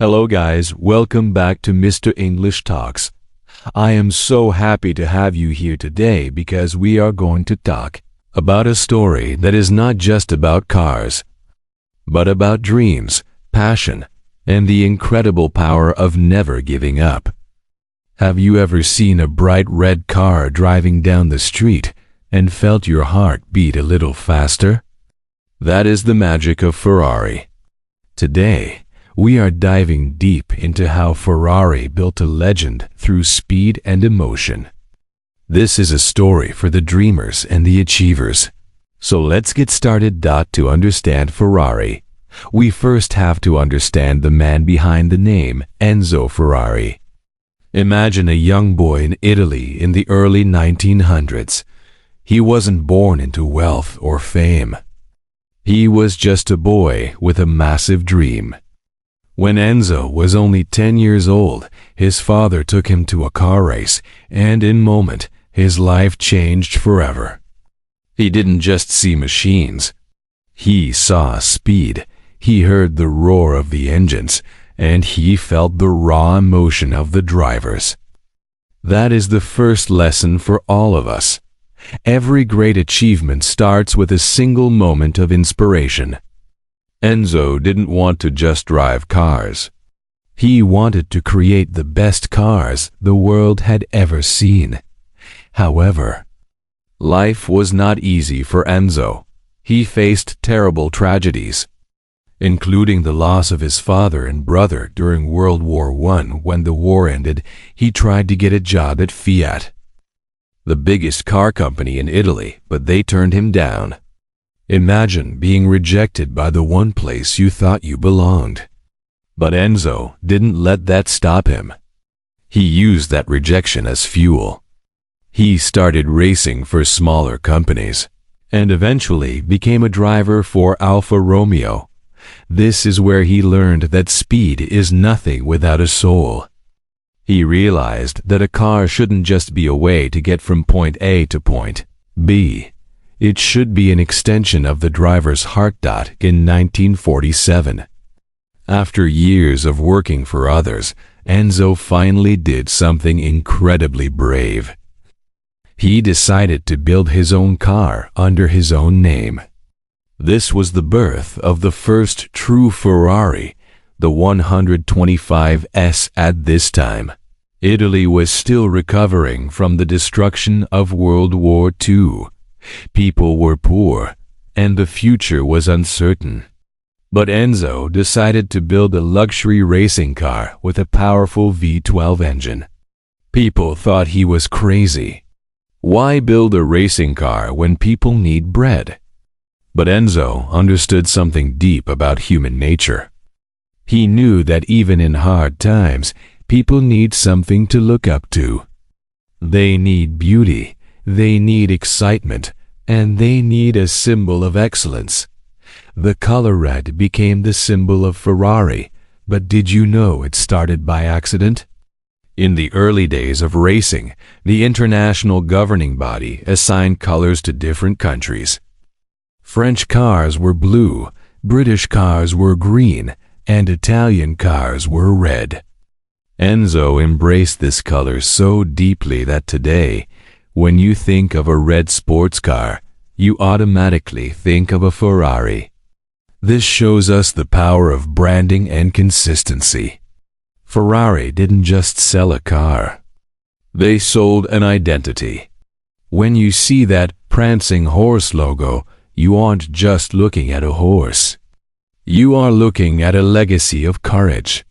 Hello guys, welcome back to Mr. English Talks. I am so happy to have you here today because we are going to talk about a story that is not just about cars, but about dreams, passion, and the incredible power of never giving up. Have you ever seen a bright red car driving down the street and felt your heart beat a little faster? That is the magic of Ferrari. Today, we are diving deep into how Ferrari built a legend through speed and emotion. This is a story for the dreamers and the achievers. So let's get started. To understand Ferrari, we first have to understand the man behind the name, Enzo Ferrari. Imagine a young boy in Italy in the early 1900s. He wasn't born into wealth or fame. He was just a boy with a massive dream. When Enzo was only 10 years old, his father took him to a car race, and in a moment, his life changed forever. He didn't just see machines. He saw speed, he heard the roar of the engines, and he felt the raw emotion of the drivers. That is the first lesson for all of us. Every great achievement starts with a single moment of inspiration. Enzo didn't want to just drive cars. He wanted to create the best cars the world had ever seen. However, life was not easy for Enzo. He faced terrible tragedies, including the loss of his father and brother during World War I. When the war ended, he tried to get a job at Fiat, the biggest car company in Italy, but they turned him down. Imagine being rejected by the one place you thought you belonged. But Enzo didn't let that stop him. He used that rejection as fuel. He started racing for smaller companies, and eventually became a driver for Alfa Romeo. This is where he learned that speed is nothing without a soul. He realized that a car shouldn't just be a way to get from point A to point B. It should be an extension of the driver's heart. In 1947, after years of working for others, Enzo finally did something incredibly brave. He decided to build his own car under his own name. This was the birth of the first true Ferrari, the 125S. At this time, Italy was still recovering from the destruction of World War II. People were poor, and the future was uncertain. But Enzo decided to build a luxury racing car with a powerful V12 engine. People thought he was crazy. Why build a racing car when people need bread? But Enzo understood something deep about human nature. He knew that even in hard times, people need something to look up to. They need beauty. They need excitement, and they need a symbol of excellence. The color red became the symbol of Ferrari, but did you know it started by accident? In the early days of racing, the international governing body assigned colors to different countries. French cars were blue, British cars were green, and Italian cars were red. Enzo embraced this color so deeply that today, when you think of a red sports car, you automatically think of a Ferrari. This shows us the power of branding and consistency. Ferrari didn't just sell a car. They sold an identity. When you see that prancing horse logo, you aren't just looking at a horse. You are looking at a legacy of courage.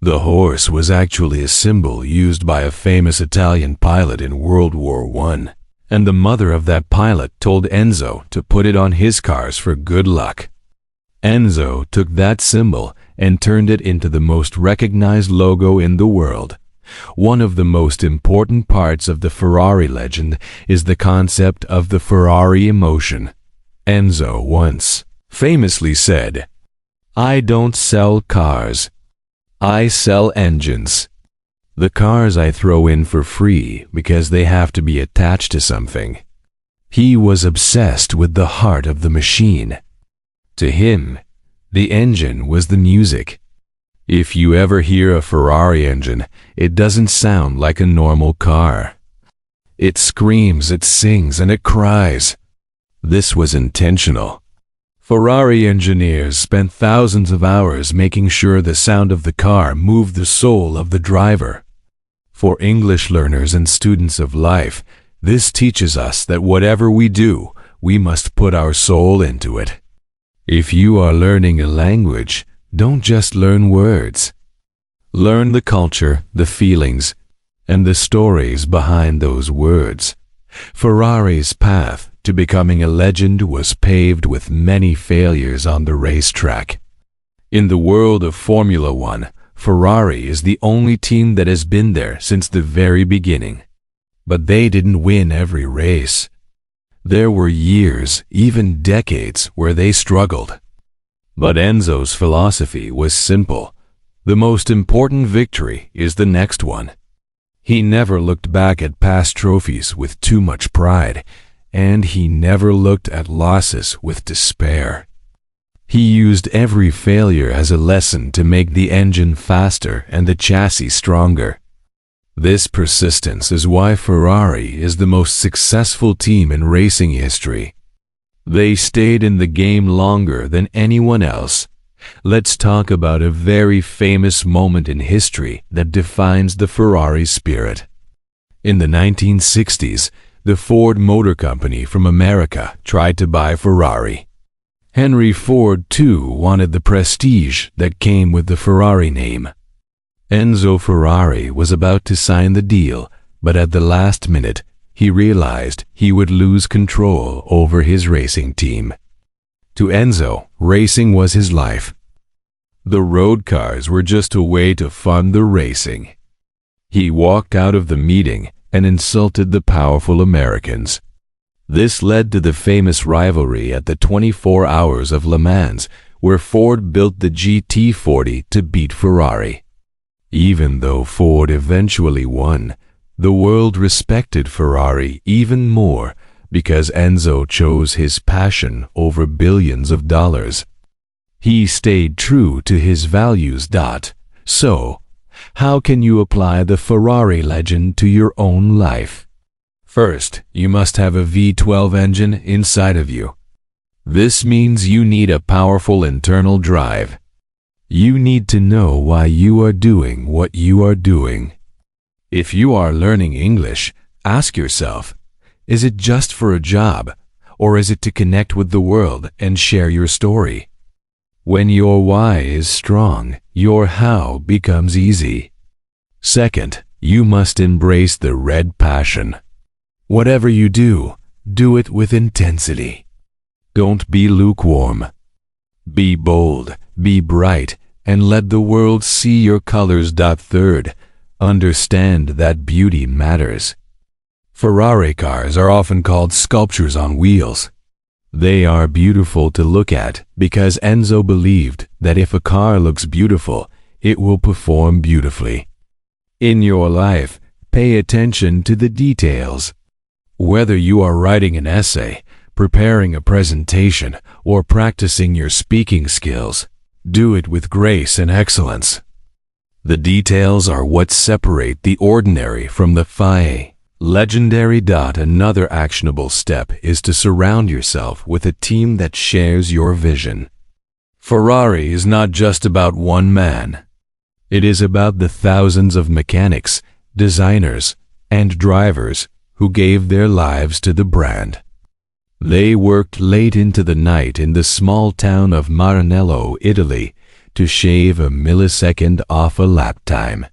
The horse was actually a symbol used by a famous Italian pilot in World War I, and the mother of that pilot told Enzo to put it on his cars for good luck. Enzo took that symbol and turned it into the most recognized logo in the world. One of the most important parts of the Ferrari legend is the concept of the Ferrari emotion. Enzo once famously said, "I don't sell cars. I sell engines. The cars I throw in for free because they have to be attached to something." He was obsessed with the heart of the machine. To him, the engine was the music. If you ever hear a Ferrari engine, it doesn't sound like a normal car. It screams, it sings, and it cries. This was intentional. Ferrari engineers spent thousands of hours making sure the sound of the car moved the soul of the driver. For English learners and students of life, this teaches us that whatever we do, we must put our soul into it. If you are learning a language, don't just learn words. Learn the culture, the feelings, and the stories behind those words. Ferrari's path to becoming a legend was paved with many failures on the racetrack. In the world of Formula One, Ferrari is the only team that has been there since the very beginning. But they didn't win every race. There were years, even decades, where they struggled. But Enzo's philosophy was simple. The most important victory is the next one. He never looked back at past trophies with too much pride, and he never looked at losses with despair. He used every failure as a lesson to make the engine faster and the chassis stronger. This persistence is why Ferrari is the most successful team in racing history. They stayed in the game longer than anyone else. Let's talk about a very famous moment in history that defines the Ferrari spirit. In the 1960s, the Ford Motor Company from America tried to buy Ferrari. Henry Ford, too, wanted the prestige that came with the Ferrari name. Enzo Ferrari was about to sign the deal, but at the last minute, he realized he would lose control over his racing team. To Enzo, racing was his life. The road cars were just a way to fund the racing. He walked out of the meeting and insulted the powerful Americans. This led to the famous rivalry at the 24 Hours of Le Mans, where Ford built the GT40 to beat Ferrari. Even though Ford eventually won, the world respected Ferrari even more because Enzo chose his passion over billions of dollars. He stayed true to his values. So, how can you apply the Ferrari legend to your own life? First, you must have a V12 engine inside of you. This means you need a powerful internal drive. You need to know why you are doing what you are doing. If you are learning English, ask yourself, is it just for a job, or is it to connect with the world and share your story? When your why is strong, your how becomes easy. Second, you must embrace the red passion. Whatever you do, do it with intensity. Don't be lukewarm. Be bold, be bright, and let the world see your colors. Third, understand that beauty matters. Ferrari cars are often called sculptures on wheels. They are beautiful to look at because Enzo believed that if a car looks beautiful, it will perform beautifully. In your life, pay attention to the details. Whether you are writing an essay, preparing a presentation, or practicing your speaking skills, do it with grace and excellence. The details are what separate the ordinary from the legendary. Another actionable step is to surround yourself with a team that shares your vision. Ferrari is not just about one man. It is about the thousands of mechanics, designers, and drivers who gave their lives to the brand. They worked late into the night in the small town of Maranello, Italy, to shave a millisecond off a lap time.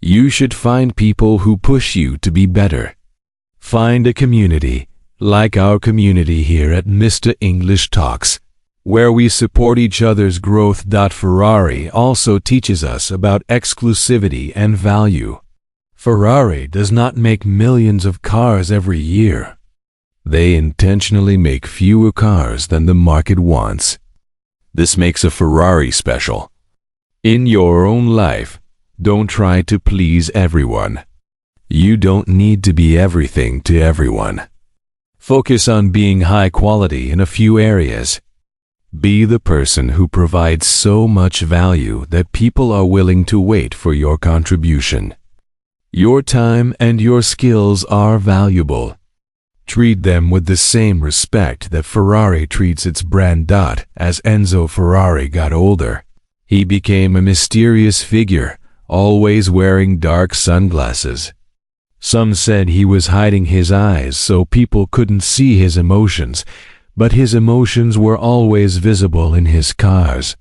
You should find people who push you to be better. Find a community, like our community here at Mr. English Talks, where we support each other's growth. Ferrari also teaches us about exclusivity and value. Ferrari does not make millions of cars every year. They intentionally make fewer cars than the market wants. This makes a Ferrari special. In your own life, don't try to please everyone. You don't need to be everything to everyone. Focus on being high quality in a few areas. Be the person who provides so much value that people are willing to wait for your contribution. Your time and your skills are valuable. Treat them with the same respect that Ferrari treats its brand. As Enzo Ferrari got older, he became a mysterious figure, always wearing dark sunglasses. Some said he was hiding his eyes so people couldn't see his emotions, but his emotions were always visible in his cars.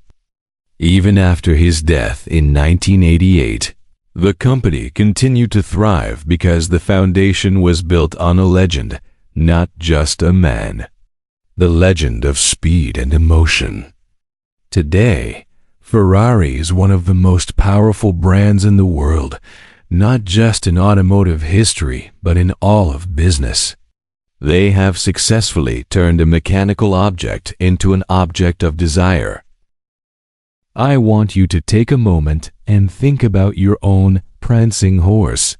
Even after his death in 1988, the company continued to thrive because the foundation was built on a legend, not just a man. The legend of speed and emotion. Today, Ferrari is one of the most powerful brands in the world, not just in automotive history, but in all of business. They have successfully turned a mechanical object into an object of desire. I want you to take a moment and think about your own prancing horse.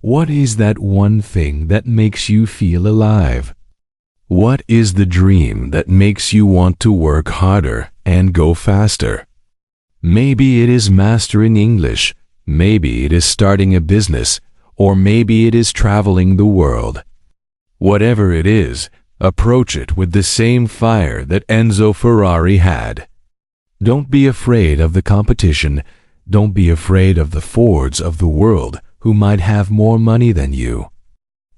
What is that one thing that makes you feel alive? What is the dream that makes you want to work harder and go faster? Maybe it is mastering English, maybe it is starting a business, or maybe it is traveling the world. Whatever it is, approach it with the same fire that Enzo Ferrari had. Don't be afraid of the competition. Don't be afraid of the Fords of the world who might have more money than you.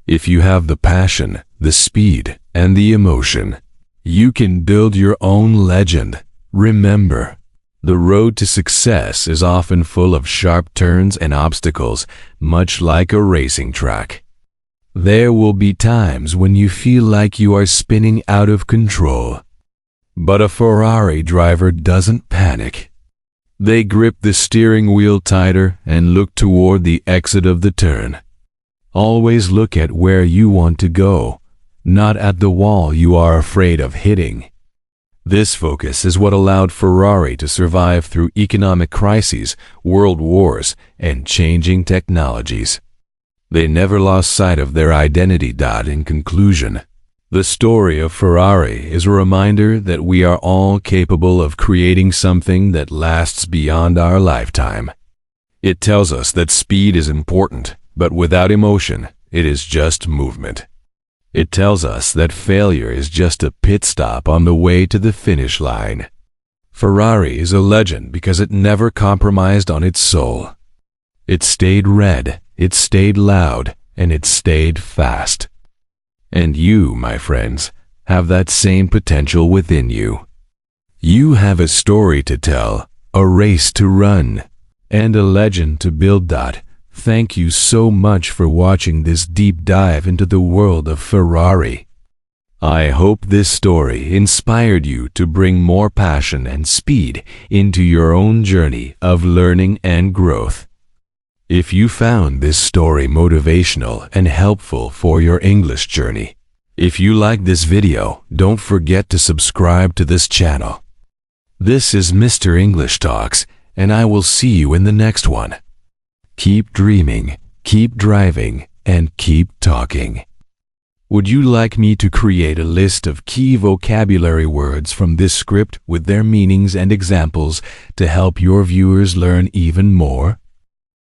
If you have the passion, the speed, and the emotion, you can build your own legend. Remember, the road to success is often full of sharp turns and obstacles, much like a racing track. There will be times when you feel like you are spinning out of control. But a Ferrari driver doesn't panic. They grip the steering wheel tighter and look toward the exit of the turn. Always look at where you want to go, not at the wall you are afraid of hitting. This focus is what allowed Ferrari to survive through economic crises, world wars, and changing technologies. They never lost sight of their identity. In conclusion, the story of Ferrari is a reminder that we are all capable of creating something that lasts beyond our lifetime. It tells us that speed is important, but without emotion, it is just movement. It tells us that failure is just a pit stop on the way to the finish line. Ferrari is a legend because it never compromised on its soul. It stayed red, it stayed loud, and it stayed fast. And you, my friends, have that same potential within you. You have a story to tell, a race to run, and a legend to build. Thank you so much for watching this deep dive into the world of Ferrari. I hope this story inspired you to bring more passion and speed into your own journey of learning and growth. If you found this story motivational and helpful for your English journey, if you like this video, don't forget to subscribe to this channel. This is Mr. English Talks, and I will see you in the next one. Keep dreaming, keep driving, and keep talking. Would you like me to create a list of key vocabulary words from this script with their meanings and examples to help your viewers learn even more?